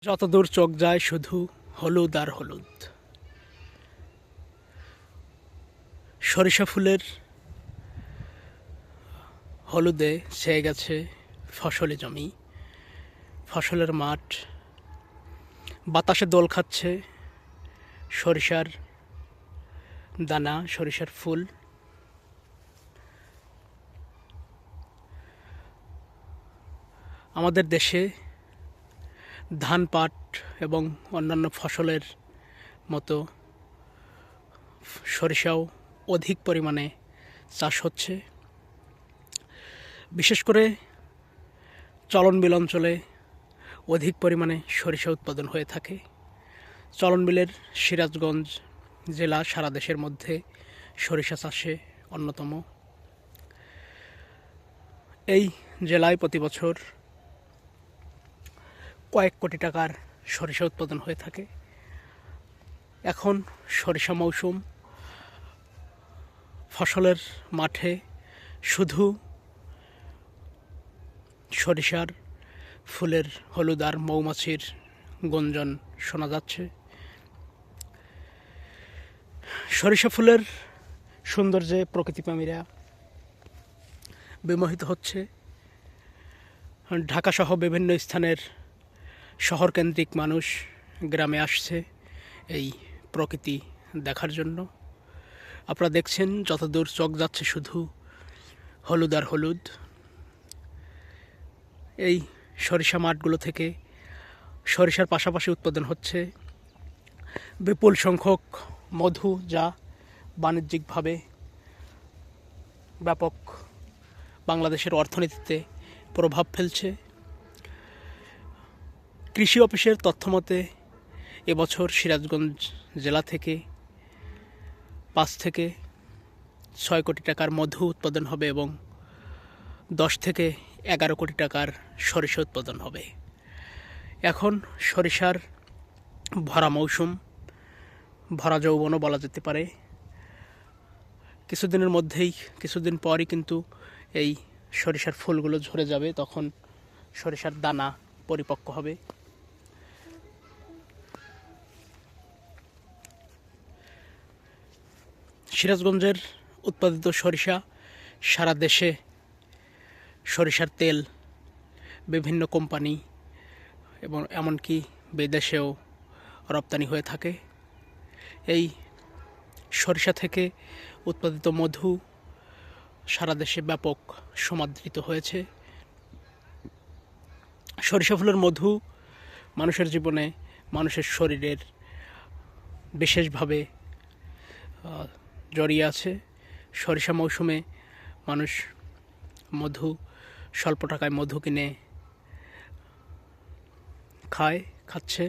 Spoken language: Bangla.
যতদূর চোখ যায় শুধু হলুদ আর হলুদ। সরিষা ফুলের হলুদে ছেয়ে গেছে ফসলি জমি, ফসলের মাঠ। বাতাসে দোল খাচ্ছে সরিষার দানা, সরিষার ফুল। আমাদের দেশে ধান, পাট এবং অন্যান্য ফসলের মতো সরিষাও অধিক পরিমাণে চাষ হচ্ছে। বিশেষ করে চলনবিল অঞ্চলে অধিক পরিমাণে সরিষা উৎপাদন হয়ে থাকে। চলনবিলের সিরাজগঞ্জ জেলা সারা দেশের মধ্যে সরিষা চাষে অন্যতম। এই জেলায় প্রতি বছর কয়েক কোটি টাকার সরিষা উৎপাদন হয়ে থাকে। এখন সরিষা মৌসুম, ফসলের মাঠে শুধু সরিষার ফুলের হলুদ আর মৌমাছির গুঞ্জন শোনা যাচ্ছে। সরিষা ফুলের সৌন্দর্যে প্রকৃতিপ্রেমীরা বিমোহিত হচ্ছে। ঢাকাসহ বিভিন্ন স্থানের শহরকেন্দ্রিক মানুষ গ্রামে আসছে এই প্রকৃতি দেখার জন্য। আপনারা দেখছেন যতদূর চোখ যাচ্ছে শুধু হলুদ আর হলুদ। এই সরিষা মাঠগুলো থেকে সরিষার পাশাপাশি উৎপাদন হচ্ছে বিপুল সংখ্যক মধু, যা বাণিজ্যিকভাবে ব্যাপক বাংলাদেশের অর্থনীতিতে প্রভাব ফেলছে। কৃষি অফিসের তথ্যমতে এবছর সিরাজগঞ্জ জেলা থেকে 5 থেকে 6 কোটি টাকার মধু উৎপাদন হবে এবং 10 থেকে 11 কোটি টাকার সরিষা উৎপাদন হবে। এখন সরিষার ভরা মৌসুম, ভরা যৌবনও বলা যেতে পারে। কিছুদিন পরই কিন্তু এই সরিষার ফুলগুলো ঝরে যাবে, তখন সরিষার দানা পরিপক্ক হবে। সিরাজগঞ্জের উৎপাদিত সরিষা সারা দেশে সরিষার তেল বিভিন্ন কোম্পানি এবং এমনকি বিদেশেও রপ্তানি হয়ে থাকে। এই সরিষা থেকে উৎপাদিত মধু সারা দেশে ব্যাপক সমাদৃত হয়েছে। সরিষা ফুলের মধু মানুষের জীবনে, মানুষের শরীরের বিশেষভাবে জড়িয়ে আছে। সরিষা মৌসুমে মানুষ স্বল্প টাকায় মধু কিনে খাচ্ছে।